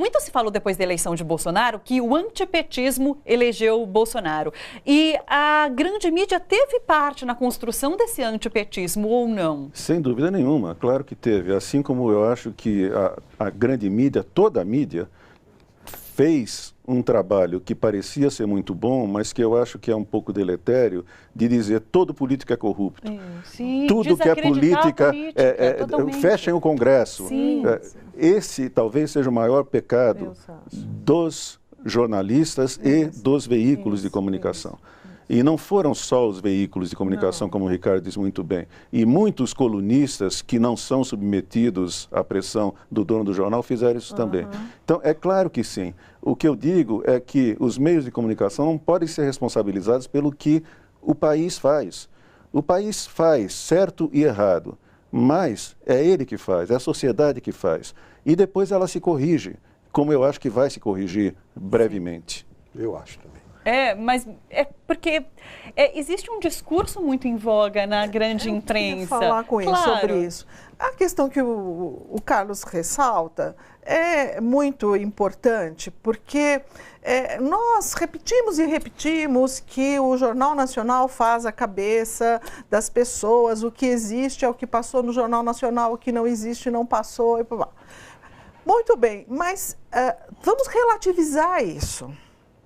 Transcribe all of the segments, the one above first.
Muito se falou depois da eleição de Bolsonaro que o antipetismo elegeu Bolsonaro. E a grande mídia teve parte na construção desse antipetismo ou não? Sem dúvida nenhuma, claro que teve. Assim como eu acho que a grande mídia, toda a mídia, fez um trabalho que parecia ser muito bom, mas que eu acho que é um pouco deletério, de dizer todo político é corrupto. Sim, tudo que é política, fechem o Congresso. Sim. Esse talvez seja o maior pecado dos jornalistas e dos veículos de comunicação. E não foram só os veículos de comunicação, como o Ricardo diz muito bem. E muitos colunistas que não são submetidos à pressão do dono do jornal fizeram isso também. Então, é claro que sim. O que eu digo é que os meios de comunicação não podem ser responsabilizados pelo que o país faz. O país faz certo e errado, mas é ele que faz, é a sociedade que faz. E depois ela se corrige, como eu acho que vai se corrigir brevemente. Eu acho também. Mas é porque existe um discurso muito em voga na grande imprensa. Falar com ele sobre isso. A questão que o Carlos ressalta é muito importante, porque nós repetimos e repetimos que o Jornal Nacional faz a cabeça das pessoas, o que existe é o que passou no Jornal Nacional, o que não existe não passou. E blá. Muito bem, mas vamos relativizar isso.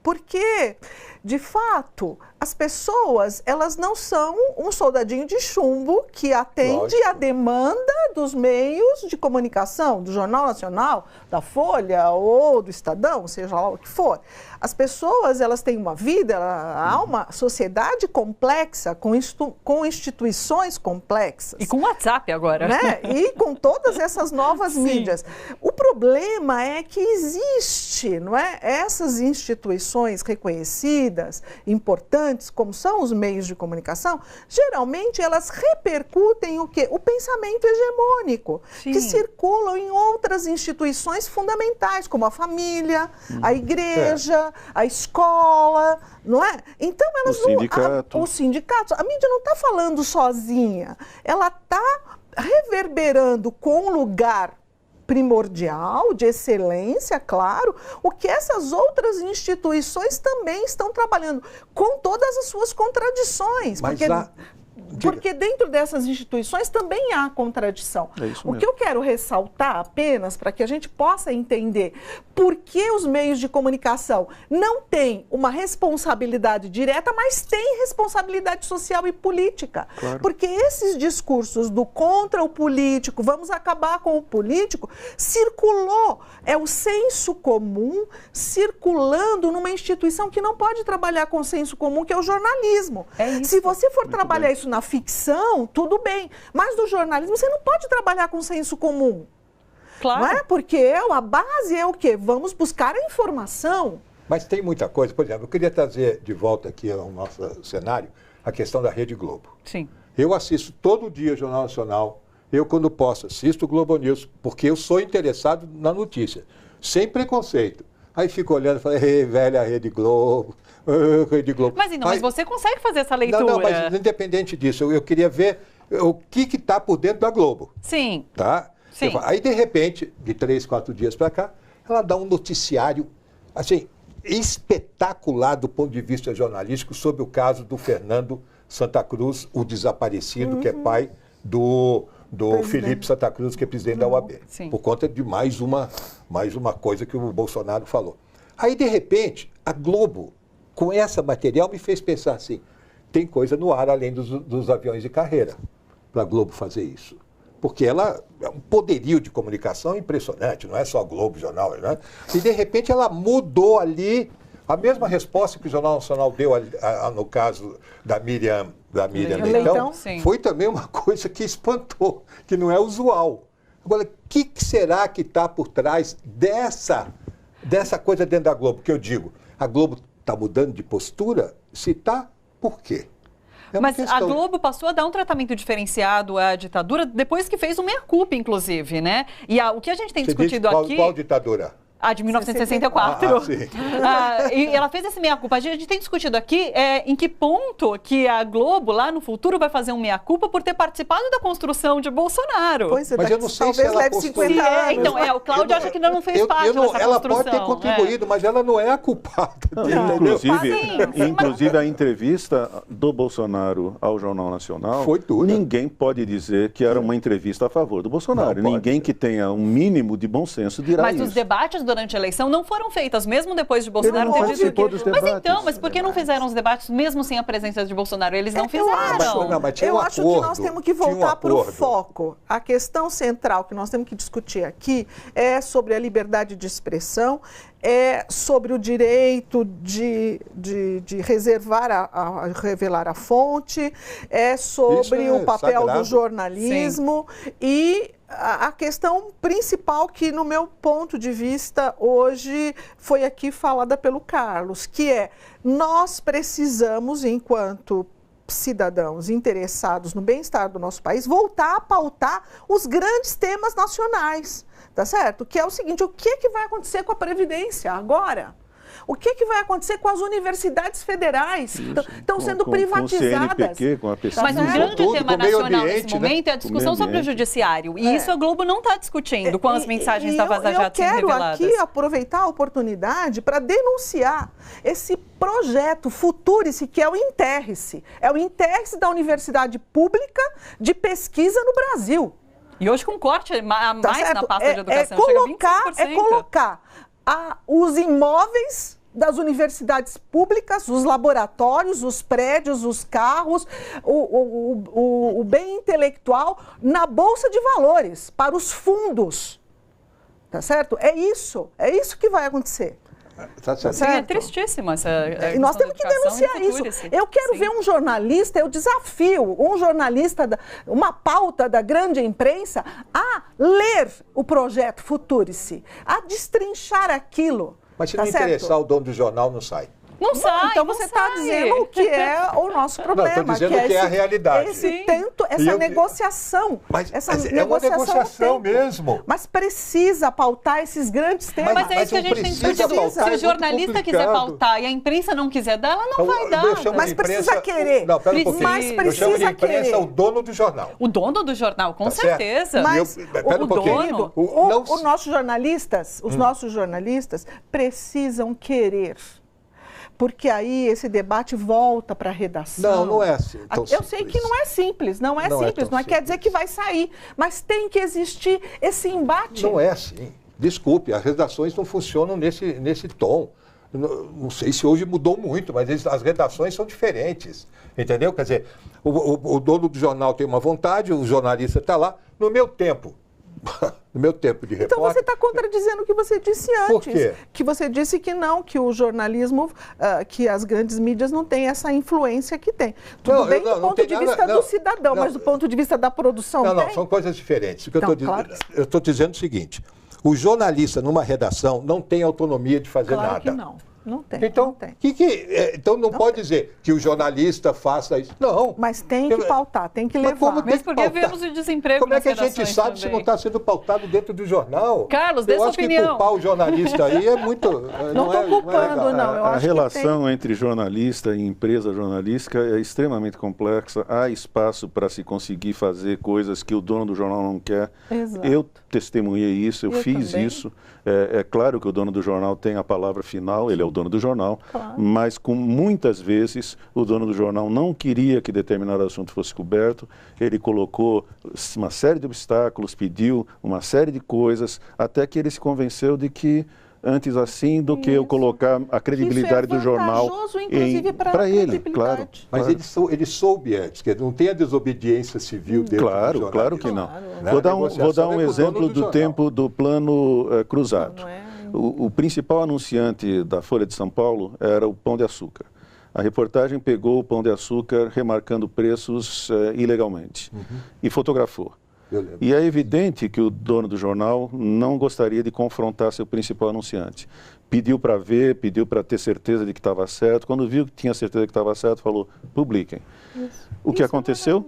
Porque, de fato, as pessoas, elas não são um soldadinho de chumbo que atende à demanda dos meios de comunicação, do Jornal Nacional, da Folha ou do Estadão, seja lá o que for. As pessoas, elas têm uma vida, há uma sociedade complexa, com instituições complexas. E com WhatsApp agora. Né? E com todas essas novas mídias. O problema é que existe, não é? Essas instituições reconhecidas, importantes, como são os meios de comunicação, geralmente elas repercutem o quê? O pensamento hegemônico, que circulam em outras instituições fundamentais, como a família, a igreja, a escola, não é? Então elas os sindicatos. A mídia não está falando sozinha, ela está reverberando com lugar primordial, de excelência, claro, o que essas outras instituições também estão trabalhando, com todas as suas contradições. Mas porque dentro dessas instituições também há contradição. O que eu quero ressaltar apenas, para que a gente possa entender por que os meios de comunicação não têm uma responsabilidade direta, mas têm responsabilidade social e política. Claro. Porque esses discursos do contra o político, vamos acabar com o político, circulou, é o senso comum circulando numa instituição que não pode trabalhar com o senso comum, que é o jornalismo. Se você for trabalhar isso na ficção, tudo bem, mas no jornalismo você não pode trabalhar com senso comum. Claro. Não é? Porque a base é o quê? Vamos buscar a informação. Mas tem muita coisa. Por exemplo, eu queria trazer de volta aqui ao nosso cenário a questão da Rede Globo. Sim. Eu assisto todo dia o Jornal Nacional. Eu, quando posso, assisto o Globo News, porque eu sou interessado na notícia, sem preconceito. Aí fico olhando e falo, velha Rede Globo, Rede Globo. Mas você consegue fazer essa leitura? Não, mas independente disso, eu queria ver o que está por dentro da Globo. Sim. Tá? Sim. Aí, de repente, de 3, 4 dias para cá, ela dá um noticiário, assim, espetacular do ponto de vista jornalístico sobre o caso do Fernando Santa Cruz, o desaparecido, que é pai do Felipe Santa Cruz, que é presidente da UAB. Sim. Por conta de mais uma coisa que o Bolsonaro falou. Aí, de repente, a Globo, com esse material, me fez pensar assim, tem coisa no ar além dos aviões de carreira para a Globo fazer isso. Porque ela é um poderio de comunicação impressionante, não é só Globo, Jornal, né? E, de repente, ela mudou ali a mesma resposta que o Jornal Nacional deu no caso da Miriam Leitão, foi também uma coisa que espantou, que não é usual. Agora, o que será que está por trás dessa coisa dentro da Globo? Que eu digo, a Globo está mudando de postura? Se está, por quê? Mas a Globo passou a dar um tratamento diferenciado à ditadura depois que fez o meia-culpa, inclusive, né? E o que a gente tem discutido aqui... Qual ditadura? A de 1964. E ela fez esse meia-culpa. A gente tem discutido aqui em que ponto que a Globo, lá no futuro, vai fazer um meia-culpa por ter participado da construção de Bolsonaro. Pois é, mas eu não sei se ela leve 50 anos. Então, o Cláudio acha que não fez parte dessa construção. Ela pode ter contribuído, mas ela não é a culpada. Inclusive, a entrevista do Bolsonaro ao Jornal Nacional, foi dura. Ninguém pode dizer que era uma entrevista a favor do Bolsonaro. Ninguém que tenha um mínimo de bom senso dirá isso. Mas os debates durante a eleição não foram feitas, mesmo depois de Bolsonaro ter dito que... Mas por que não fizeram os debates mesmo sem a presença de Bolsonaro? Eles não fizeram. Eu acho que nós temos que voltar para o foco. A questão central que nós temos que discutir aqui é sobre a liberdade de expressão, é sobre o direito de reservar, revelar a fonte, é sobre o papel sagrado do jornalismo. Sim. E a questão principal que, no meu ponto de vista, hoje foi aqui falada pelo Carlos, que é: nós precisamos, enquanto cidadãos interessados no bem-estar do nosso país, voltar a pautar os grandes temas nacionais, tá certo? Que é o seguinte: o que vai acontecer com a Previdência agora? O que vai acontecer com as universidades federais? Estão sendo privatizadas. Com o CNPq, com a pesquisa. Mas um grande tema nacional nesse momento é a discussão sobre o judiciário. E isso a Globo não está discutindo com as mensagens da Vaza Jato sendo reveladas. Eu quero aqui aproveitar a oportunidade para denunciar esse projeto Futurice, que é o Interrice. É o Interrice da Universidade Pública de Pesquisa no Brasil. E hoje com corte mais na pasta de educação, chega a 25%. Colocar os imóveis das universidades públicas, os laboratórios, os prédios, os carros, o bem intelectual na Bolsa de Valores, para os fundos, tá certo? É isso que vai acontecer. Tá certo. Sim, é tristíssima essa e nós temos que denunciar isso. Eu quero ver um jornalista, eu desafio um jornalista, uma pauta da grande imprensa, a ler o projeto Futurice, a destrinchar aquilo. Mas se não interessar o dono do jornal, não sai. Não sai, então você está dizendo o que é o nosso problema. Não, estou dizendo que é a realidade. Essa negociação. Mas é uma negociação mesmo. Mas precisa pautar esses grandes temas. Mas é isso que a gente tem que discutir. Se o jornalista quiser pautar e a imprensa não quiser dar, ela não vai dar. Mas precisa querer. Não, pera um pouquinho. Mas precisa querer. O dono do jornal. O dono do jornal, com certeza. Mas o dono, os nossos jornalistas precisam querer. Porque aí esse debate volta para a redação. Não é assim. Eu sei que não é simples, não quer dizer que vai sair, mas tem que existir esse embate. Não é assim. Desculpe, as redações não funcionam nesse tom. Não sei se hoje mudou muito, mas as redações são diferentes. Entendeu? Quer dizer, o dono do jornal tem uma vontade, o jornalista está lá. No meu tempo de repórter... Então você está contradizendo o que você disse antes. Por quê? Que você disse que não, que o jornalismo, que as grandes mídias não têm essa influência que tem. Tudo bem do ponto de vista do cidadão, mas do ponto de vista da produção Não, são coisas diferentes. Eu estou dizendo o seguinte: o jornalista numa redação não tem autonomia de fazer nada. Claro que não. Não tem. Então, não tem. Então não pode dizer que o jornalista faça isso. Não. Mas tem que pautar, tem que levar. Mesmo porque vemos o desemprego. Como é que a gente sabe também se não está sendo pautado dentro do jornal? Carlos, dê sua opinião. Eu acho que culpar o jornalista aí é muito... Não estou culpando, não. Eu a relação entre jornalista e empresa jornalística é extremamente complexa. Há espaço para se conseguir fazer coisas que o dono do jornal não quer. Exato. Eu testemunhei isso, eu fiz também. Isso. É claro que o dono do jornal tem a palavra final, ele é o dono do jornal, claro. Mas muitas vezes o dono do jornal não queria que determinado assunto fosse coberto, ele colocou uma série de obstáculos, pediu uma série de coisas, até que ele se convenceu de que antes assim do que eu colocar a credibilidade do jornal para ele, claro. Mas ele soube antes, que não tem a desobediência civil dentro do jornal. Claro que não. Vou dar um exemplo do tempo do plano cruzado. O principal anunciante da Folha de São Paulo era o Pão de Açúcar. A reportagem pegou o Pão de Açúcar remarcando preços ilegalmente e fotografou. E é evidente que o dono do jornal não gostaria de confrontar seu principal anunciante. Pediu para ver, pediu para ter certeza de que estava certo. Quando viu que tinha certeza que estava certo, falou, publiquem. O que aconteceu?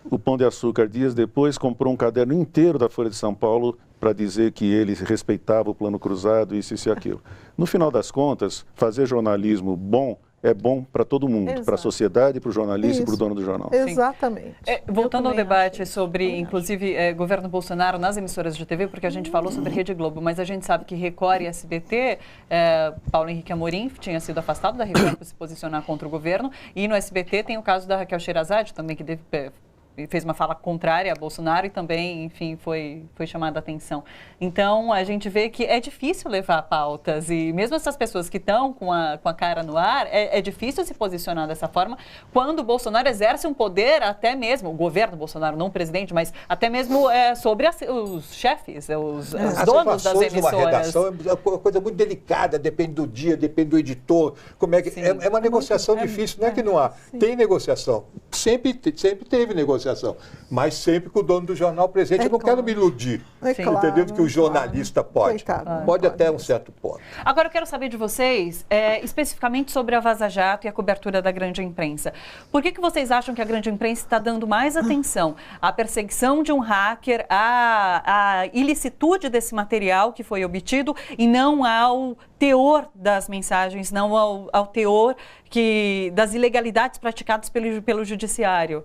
o Pão de Açúcar, dias depois, comprou um caderno inteiro da Folha de São Paulo para dizer que ele respeitava o Plano Cruzado, isso e aquilo. No final das contas, fazer jornalismo bom é bom para todo mundo, para a sociedade, para o jornalista e para o dono do jornal. Exatamente. Voltando ao debate sobre, inclusive, governo Bolsonaro nas emissoras de TV, porque a gente falou sobre Rede Globo, mas a gente sabe que Record e SBT, Paulo Henrique Amorim tinha sido afastado da Record para se posicionar contra o governo, e no SBT tem o caso da Raquel Sherazade também, que fez uma fala contrária a Bolsonaro e também, enfim, foi chamada a atenção. Então, a gente vê que é difícil levar pautas e mesmo essas pessoas que estão com a cara no ar, é difícil se posicionar dessa forma quando o Bolsonaro exerce um poder até mesmo, o governo Bolsonaro, não o presidente, mas até mesmo sobre os chefes, os donos das emissoras. Uma redação é uma coisa muito delicada, depende do dia, depende do editor, como é que é uma negociação difícil, não é que não há, tem negociação, sempre teve negociação. Mas sempre com o dono do jornal presente. Eu não quero me iludir, entendendo que o jornalista pode. Pode até um certo ponto. Agora eu quero saber de vocês, especificamente sobre a Vaza Jato e a cobertura da grande imprensa. Por que vocês acham que a grande imprensa está dando mais atenção à perseguição de um hacker, à ilicitude desse material que foi obtido e não ao teor das mensagens, não ao teor das ilegalidades praticadas pelo judiciário?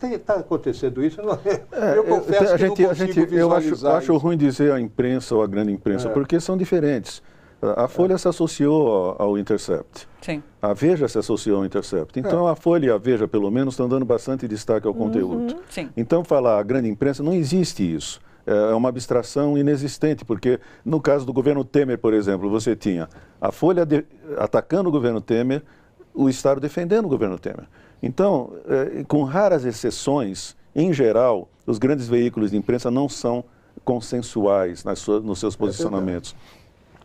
Está acontecendo isso? Eu confesso que não consigo visualizar. Eu acho ruim dizer a imprensa ou a grande imprensa, porque são diferentes. A Folha se associou ao Intercept. Sim. A Veja se associou ao Intercept. Então, a Folha e a Veja, pelo menos, estão dando bastante destaque ao conteúdo. Sim. Então, falar a grande imprensa, não existe isso. É uma abstração inexistente, porque no caso do governo Temer, por exemplo, você tinha a Folha atacando o governo Temer, o Estado defendendo o governo Temer. Então, com raras exceções, em geral, os grandes veículos de imprensa não são consensuais nos seus posicionamentos.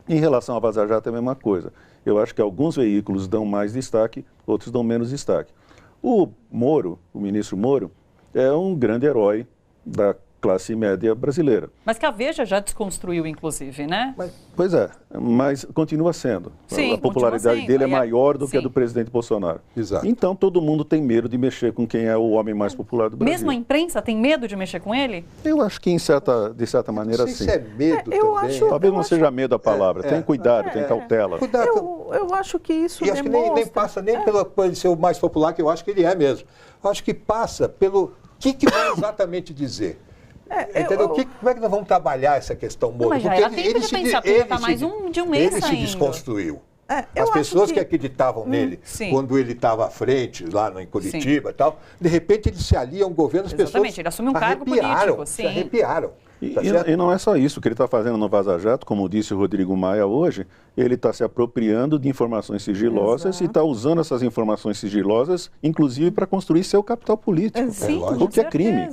Em relação à Vaza Jato é a mesma coisa. Eu acho que alguns veículos dão mais destaque, outros dão menos destaque. O Moro, o ministro Moro, é um grande herói da classe média brasileira. Mas que a Veja já desconstruiu, inclusive, né? Pois é, mas continua sendo. Sim, a popularidade dele é maior do que a do presidente Bolsonaro. Exato. Então todo mundo tem medo de mexer com quem é o homem mais popular do Brasil. Mesmo a imprensa tem medo de mexer com ele? Eu acho que de certa maneira sim. Isso é medo também. Talvez não seja medo a palavra. Tem cuidado, tem cautela. Eu acho que isso e acho que nem passa nem pelo ele ser o mais popular, que eu acho que ele é mesmo. Eu acho que passa pelo que vai exatamente dizer. Entendeu? Como é que nós vamos trabalhar essa questão, Moro? Mas já era tempo de pensar, porque está mais de um mês Ele ainda. se desconstruiu. As pessoas que acreditavam nele, quando ele estava à frente, lá em Curitiba e tal, de repente ele se alia a um governo, as pessoas ele assume um cargo político. Se arrepiaram. E não é só isso. O que ele está fazendo no Vaza Jato, como disse o Rodrigo Maia hoje, ele está se apropriando de informações sigilosas e está usando essas informações sigilosas, inclusive para construir seu capital político. O que é crime.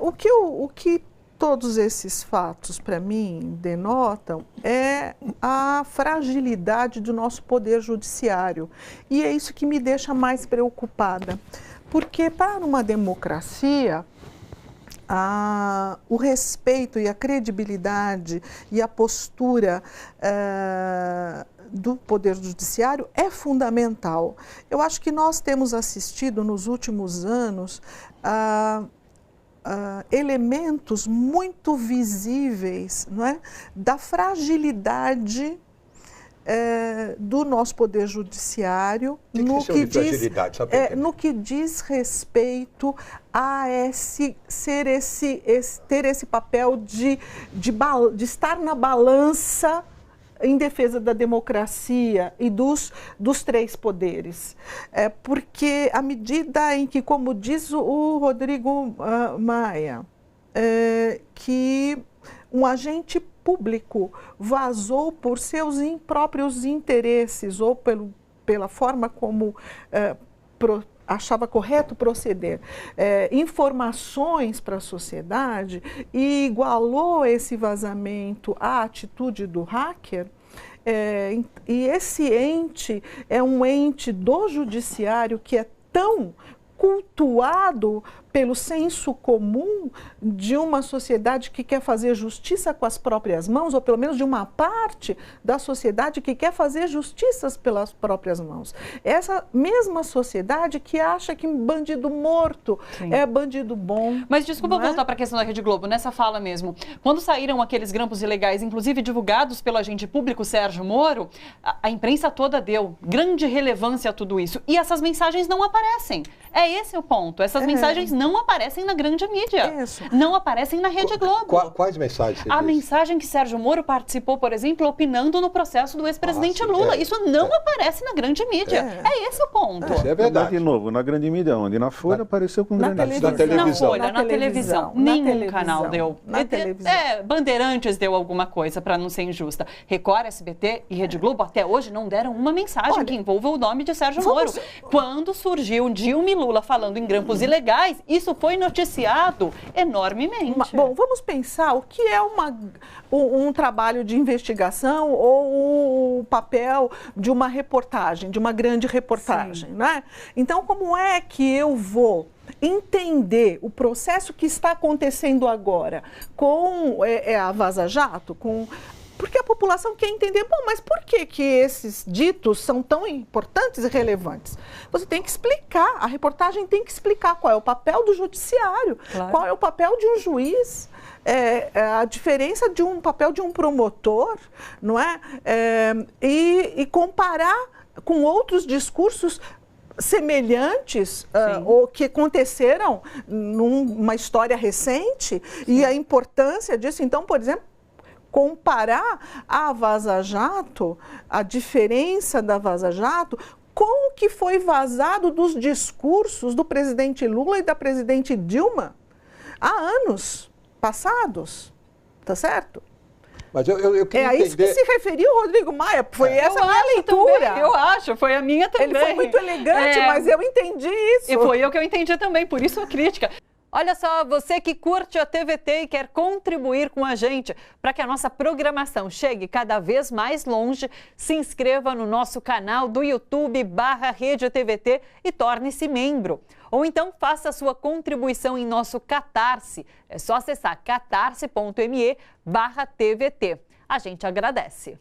O que todos esses fatos, para mim, denotam é a fragilidade do nosso poder judiciário. E é isso que me deixa mais preocupada. Porque para uma democracia, o respeito e a credibilidade e a postura do Poder Judiciário é fundamental. Eu acho que nós temos assistido nos últimos anos a elementos muito visíveis, não é? Da fragilidade do nosso Poder Judiciário no que diz respeito a ter esse papel de estar na balança em defesa da democracia e dos três poderes. Porque à medida em que, como diz o Rodrigo Maia, que um agente público vazou por seus próprios interesses ou pela forma como achava correto proceder, informações para a sociedade e igualou esse vazamento à atitude do hacker, e esse ente é um ente do judiciário que é tão cultuado pelo senso comum de uma sociedade que quer fazer justiça com as próprias mãos, ou pelo menos de uma parte da sociedade que quer fazer justiças pelas próprias mãos. Essa mesma sociedade que acha que bandido morto é bandido bom. Mas desculpa voltar para a questão da Rede Globo, nessa fala mesmo. Quando saíram aqueles grampos ilegais, inclusive divulgados pelo agente público Sérgio Moro, a imprensa toda deu grande relevância a tudo isso. E essas mensagens não aparecem. É esse o ponto. Essas mensagens não aparecem na grande mídia. Isso. Não aparecem na Rede Globo. Quais mensagens você A diz? mensagem que Sérgio Moro participou, por exemplo, opinando no processo do ex-presidente Lula. Isso não aparece na grande mídia. É esse o ponto. Isso é verdade. De novo, na grande mídia onde? Na Folha apareceu com grande televisão. Na televisão. Na Folha, na televisão. Nenhum canal deu. Na televisão. Bandeirantes deu alguma coisa, para não ser injusta. Record, SBT e Rede Globo até hoje não deram uma mensagem que envolva o nome de Sérgio Moro. Quando surgiu Dilma e Lula falando em grampos ilegais, isso foi noticiado enormemente. Bom, vamos pensar o que é um trabalho de investigação ou o papel de uma reportagem, de uma grande reportagem, né? Então, como é que eu vou entender o processo que está acontecendo agora com a Vaza Jato, porque a população quer entender, bom, mas por que esses ditos são tão importantes e relevantes? Você tem que explicar, a reportagem tem que explicar qual é o papel do judiciário, qual é o papel de um juiz, a diferença de um papel de um promotor, não é? E comparar com outros discursos semelhantes ou que aconteceram numa história recente e a importância disso. Então, por exemplo, comparar a Vaza Jato, a diferença da Vaza Jato, com o que foi vazado dos discursos do presidente Lula e da presidente Dilma há anos passados, tá certo? Mas eu queria entender... É a isso que se referiu o Rodrigo Maia, foi essa a minha leitura. Também, eu acho, foi a minha também. Ele foi muito elegante, mas eu entendi isso. E foi eu que eu entendi também, por isso a crítica. Olha só, você que curte a TVT e quer contribuir com a gente para que a nossa programação chegue cada vez mais longe, se inscreva no nosso canal do YouTube/Rede TVT e torne-se membro. Ou então faça a sua contribuição em nosso Catarse. É só acessar catarse.me/TVT. A gente agradece.